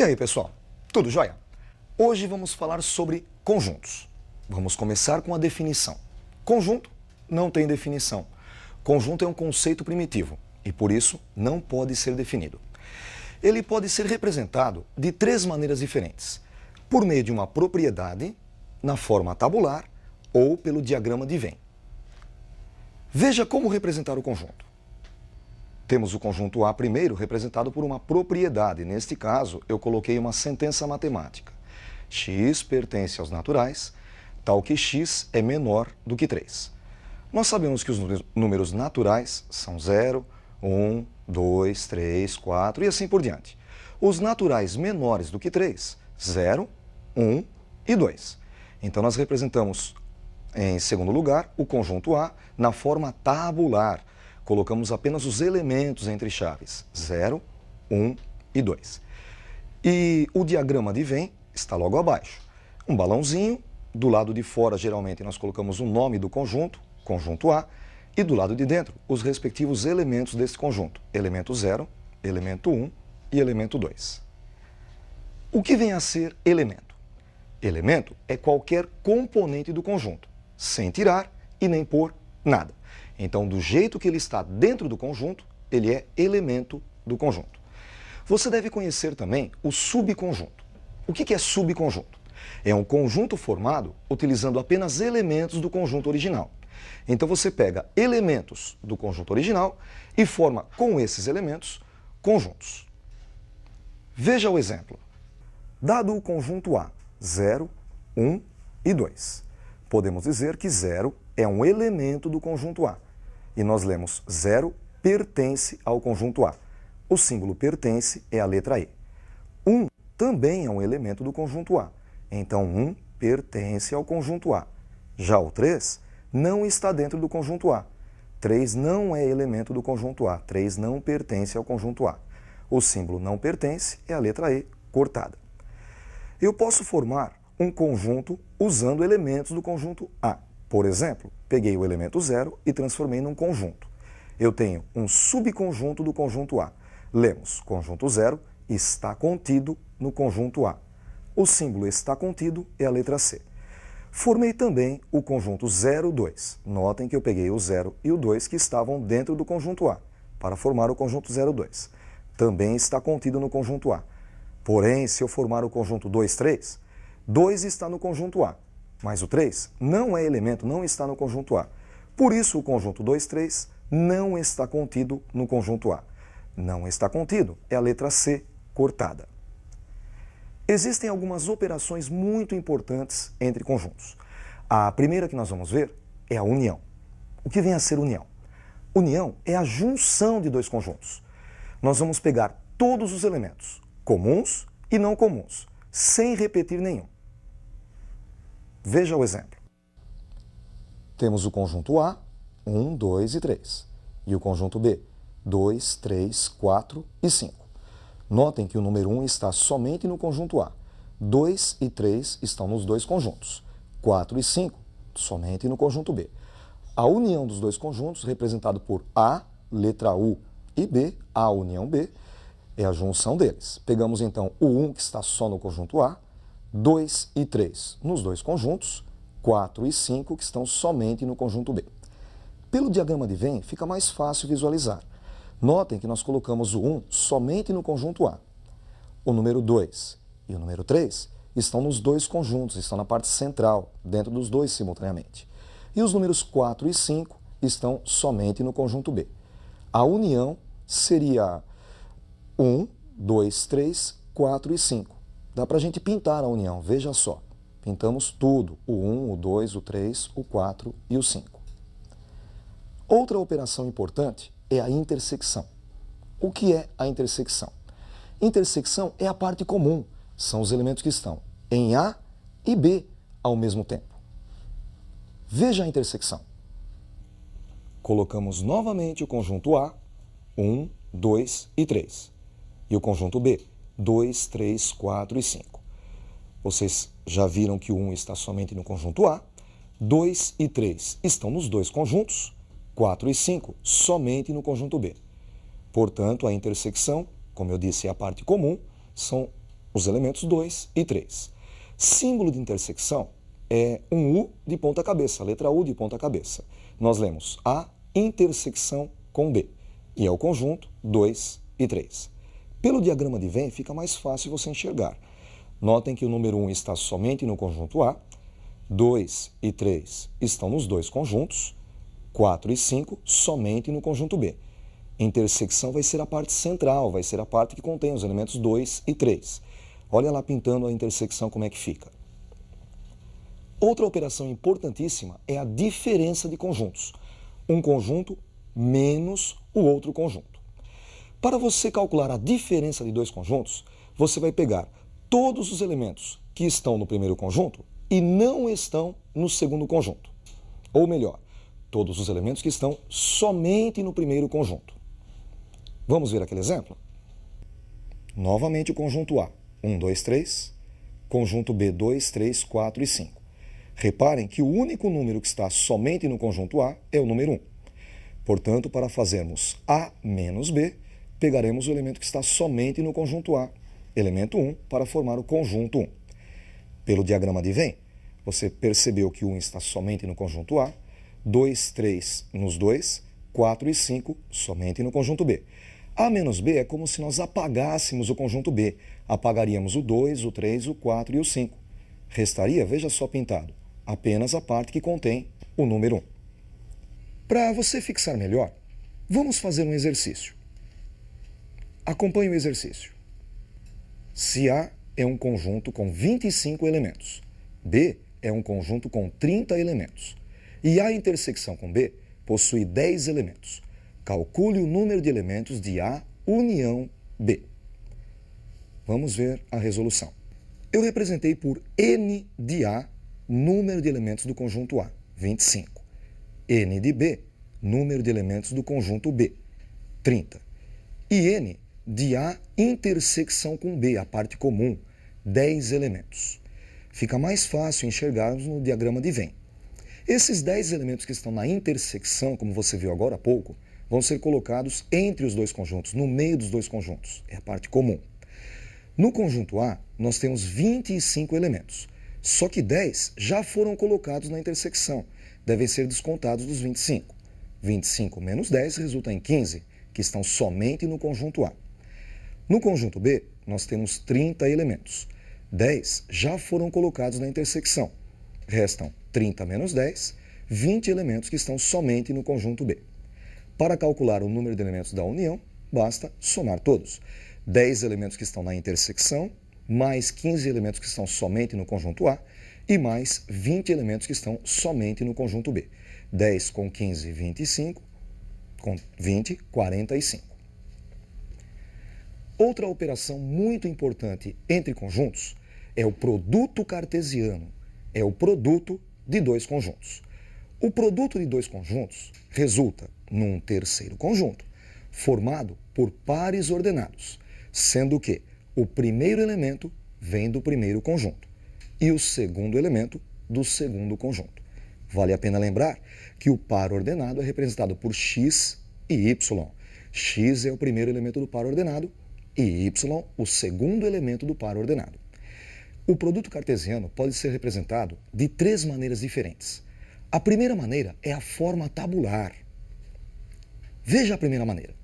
E aí, pessoal? Tudo jóia? Hoje vamos falar sobre conjuntos. Vamos começar com a definição. Conjunto não tem definição. Conjunto é um conceito primitivo e, por isso, não pode ser definido. Ele pode ser representado de três maneiras diferentes: por meio de uma propriedade, na forma tabular ou pelo diagrama de Venn. Veja como representar o conjunto. Temos o conjunto A primeiro representado por uma propriedade. Neste caso, eu coloquei uma sentença matemática. X pertence aos naturais, tal que x é menor do que 3. Nós sabemos que os números naturais são 0, 1, 2, 3, 4 e assim por diante. Os naturais menores do que 3, 0, 1 e 2. Então nós representamos, em segundo lugar, o conjunto A na forma tabular. Colocamos apenas os elementos entre chaves 0, 1 e 2. E o diagrama de Venn está logo abaixo. Um balãozinho, do lado de fora geralmente nós colocamos o nome do conjunto, conjunto A, e do lado de dentro os respectivos elementos desse conjunto, elemento 0, elemento 1 e elemento 2. O que vem a ser elemento? Elemento é qualquer componente do conjunto, sem tirar e nem pôr nada. Então, do jeito que ele está dentro do conjunto, ele é elemento do conjunto. Você deve conhecer também o subconjunto. O que é subconjunto? É um conjunto formado utilizando apenas elementos do conjunto original. Então, você pega elementos do conjunto original e forma com esses elementos conjuntos. Veja o exemplo. Dado o conjunto A, 0, 1 e 2, podemos dizer que 0 é um elemento do conjunto A. E nós lemos 0 pertence ao conjunto A. O símbolo pertence é a letra E. 1 também é um elemento do conjunto A. Então 1 pertence ao conjunto A. Já o 3 não está dentro do conjunto A. 3 não é elemento do conjunto A. 3 não pertence ao conjunto A. O símbolo não pertence é a letra E cortada. Eu posso formar um conjunto usando elementos do conjunto A. Por exemplo, peguei o elemento 0 e transformei num conjunto. Eu tenho um subconjunto do conjunto A. Lemos, conjunto 0 está contido no conjunto A. O símbolo está contido é a letra C. Formei também o conjunto 0, 2. Notem que eu peguei o 0 e o 2 que estavam dentro do conjunto A, para formar o conjunto 0, 2. Também está contido no conjunto A. Porém, se eu formar o conjunto 2, 3, 2 está no conjunto A. Mas o 3 não é elemento, não está no conjunto A. Por isso, o conjunto 2, 3 não está contido no conjunto A. Não está contido é a letra C cortada. Existem algumas operações muito importantes entre conjuntos. A primeira que nós vamos ver é a união. O que vem a ser união? União é a junção de dois conjuntos. Nós vamos pegar todos os elementos, comuns e não comuns, sem repetir nenhum. Veja o exemplo. Temos o conjunto A, 1, 2 e 3. E o conjunto B, 2, 3, 4 e 5. Notem que o número 1 está somente no conjunto A. 2 e 3 estão nos dois conjuntos. 4 e 5 somente no conjunto B. A união dos dois conjuntos, representado por A, letra U, e B, A união B, é a junção deles. Pegamos então o 1 que está só no conjunto A, 2 e 3 nos dois conjuntos, 4 e 5 que estão somente no conjunto B. Pelo diagrama de Venn fica mais fácil visualizar. Notem que nós colocamos o 1 somente no conjunto A. O número 2 e o número 3 estão nos dois conjuntos, estão na parte central, dentro dos dois simultaneamente. E os números 4 e 5 estão somente no conjunto B. A união seria 1, 2, 3, 4 e 5. Dá para a gente pintar a união, veja só. Pintamos tudo, o 1, o 2, o 3, o 4 e o 5. Outra operação importante é a intersecção. O que é a intersecção? Intersecção é a parte comum, são os elementos que estão em A e B ao mesmo tempo. Veja a intersecção. Colocamos novamente o conjunto A, 1, 2 e 3. E o conjunto B, 2, 3, 4 e 5. Vocês já viram que o 1 está somente no conjunto A, 2 e 3 estão nos dois conjuntos, 4 e 5 somente no conjunto B. Portanto, a intersecção, como eu disse, é a parte comum, são os elementos 2 e 3. Símbolo de intersecção é um U de ponta cabeça, letra U de ponta cabeça. Nós lemos A intersecção com B, e é o conjunto 2 e 3. Pelo diagrama de Venn fica mais fácil você enxergar. Notem que o número 1 está somente no conjunto A, 2 e 3 estão nos dois conjuntos, 4 e 5 somente no conjunto B. Intersecção vai ser a parte central, vai ser a parte que contém os elementos 2 e 3. Olha lá pintando a intersecção como é que fica. Outra operação importantíssima é a diferença de conjuntos. Um conjunto menos o outro conjunto. Para você calcular a diferença de dois conjuntos, você vai pegar todos os elementos que estão no primeiro conjunto e não estão no segundo conjunto. Ou melhor, todos os elementos que estão somente no primeiro conjunto. Vamos ver aquele exemplo? Novamente o conjunto A, 1, 2, 3. Conjunto B, 2, 3, 4 e 5. Reparem que o único número que está somente no conjunto A é o número 1. Portanto, para fazermos A menos B, pegaremos o elemento que está somente no conjunto A, elemento 1, para formar o conjunto 1. Pelo diagrama de Venn, você percebeu que 1 está somente no conjunto A, 2, 3 nos dois, 4 e 5 somente no conjunto B. A menos B é como se nós apagássemos o conjunto B. Apagaríamos o 2, o 3, o 4 e o 5. Restaria, veja só pintado, apenas a parte que contém o número 1. Para você fixar melhor, vamos fazer um exercício. Acompanhe o exercício. Se A é um conjunto com 25 elementos, B é um conjunto com 30 elementos, e A intersecção com B possui 10 elementos, calcule o número de elementos de A união B. Vamos ver a resolução. Eu representei por N de A, número de elementos do conjunto A, 25. N de B, número de elementos do conjunto B, 30. E N de A intersecção com B, a parte comum, 10 elementos. Fica mais fácil enxergarmos no diagrama de Venn. Esses 10 elementos que estão na intersecção, como você viu agora há pouco, vão ser colocados entre os dois conjuntos, no meio dos dois conjuntos, é a parte comum. No conjunto A, nós temos 25 elementos, só que 10 já foram colocados na intersecção, devem ser descontados dos 25. 25 menos 10 resulta em 15, que estão somente no conjunto A. No conjunto B, nós temos 30 elementos. 10 já foram colocados na intersecção. Restam 30 menos 10, 20 elementos que estão somente no conjunto B. Para calcular o número de elementos da união, basta somar todos. 10 elementos que estão na intersecção, mais 15 elementos que estão somente no conjunto A, e mais 20 elementos que estão somente no conjunto B. 10 com 15, 25, com 20, 45. Outra operação muito importante entre conjuntos é o produto cartesiano, é o produto de dois conjuntos. O produto de dois conjuntos resulta num terceiro conjunto, formado por pares ordenados, sendo que o primeiro elemento vem do primeiro conjunto e o segundo elemento do segundo conjunto. Vale a pena lembrar que o par ordenado é representado por x e y. X é o primeiro elemento do par ordenado e y o segundo elemento do par ordenado. O produto cartesiano pode ser representado de três maneiras diferentes. A primeira maneira é a forma tabular. Veja a primeira maneira.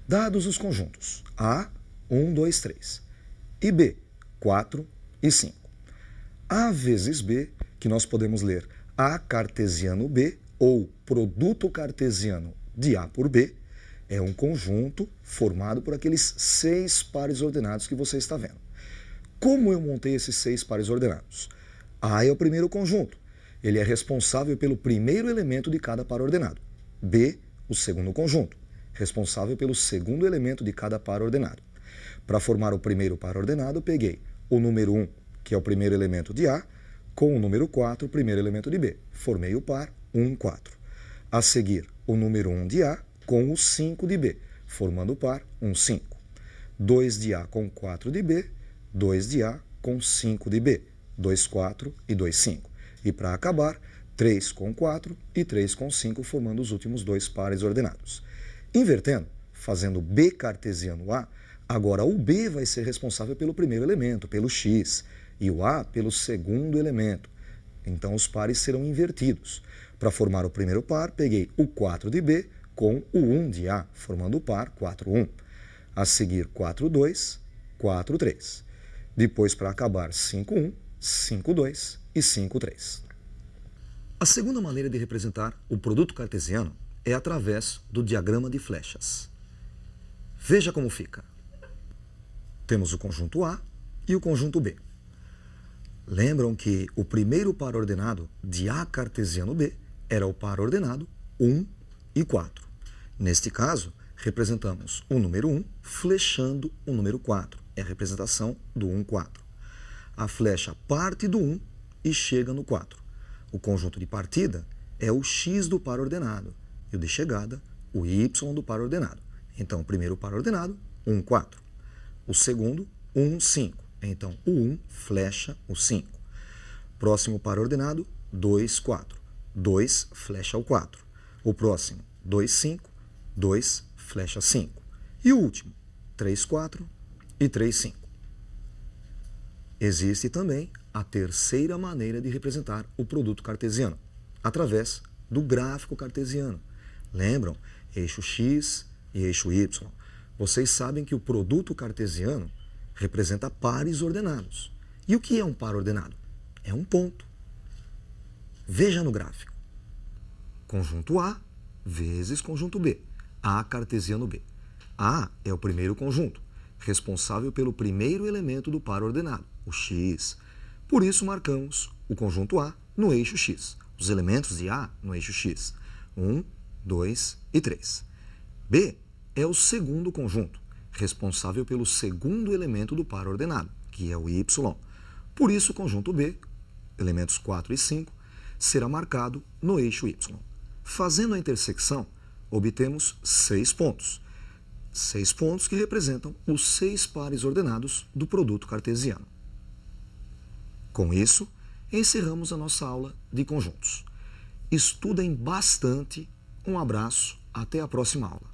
Dados os conjuntos A, 1, 2, 3, e B, 4 e 5. A vezes B, que nós podemos ler A cartesiano B, ou produto cartesiano de A por B, é um conjunto formado por aqueles 6 pares ordenados que você está vendo. Como eu montei esses 6 pares ordenados? A é o primeiro conjunto. Ele é responsável pelo primeiro elemento de cada par ordenado. B, o segundo conjunto, responsável pelo segundo elemento de cada par ordenado. Para formar o primeiro par ordenado, eu peguei o número 1, que é o primeiro elemento de A, com o número 4, o primeiro elemento de B. Formei o par 1, 4. A seguir, o número 1 de A com o 5 de B, formando o par 1, 5. 2 de A com 4 de B, 2 de A com 5 de B, 2, 4 e 2, 5. E para acabar, 3 com 4 e 3 com 5, formando os últimos dois pares ordenados. Invertendo, fazendo B cartesiano A, Agora, o B vai ser responsável pelo primeiro elemento, pelo X, e o A pelo segundo elemento. Então, os pares serão invertidos. Para formar o primeiro par, peguei o 4 de B com o 1 de A, formando o par 4, 1. A seguir, 4, 2, 4, 3. Depois, para acabar, 5, 1, 5, 2 e 5, 3. A segunda maneira de representar o produto cartesiano é através do diagrama de flechas. Veja como fica. Temos o conjunto A e o conjunto B. Lembram que o primeiro par ordenado de A cartesiano B era o par ordenado 1 e 4. Neste caso, representamos o número 1 flechando o número 4. É a representação do 1, 4. A flecha parte do 1 e chega no 4. O conjunto de partida é o X do par ordenado e o de chegada, o Y do par ordenado. Então, o primeiro par ordenado, 1, 4. O segundo, 1, 5. Então, o 1 flecha o 5. Próximo par ordenado, 2, 4. 2 flecha o 4. O próximo, 2, 5. 2 flecha 5. E o último, 3, 4 e 3, 5. Existe também a terceira maneira de representar o produto cartesiano, através do gráfico cartesiano. Lembram? Eixo X e eixo Y. Vocês sabem que o produto cartesiano representa pares ordenados. E o que é um par ordenado? É um ponto. Veja no gráfico. Conjunto A vezes conjunto B. A cartesiano B. A é o primeiro conjunto, responsável pelo primeiro elemento do par ordenado, o X. Por isso, marcamos o conjunto A no eixo X. Os elementos de A no eixo X. 1, 2 e 3. B é o segundo conjunto, responsável pelo segundo elemento do par ordenado, que é o Y. Por isso, o conjunto B, elementos 4 e 5, será marcado no eixo Y. Fazendo a intersecção, obtemos 6 pontos. 6 pontos que representam os 6 pares ordenados do produto cartesiano. Com isso, encerramos a nossa aula de conjuntos. Estudem bastante. Um abraço, até a próxima aula.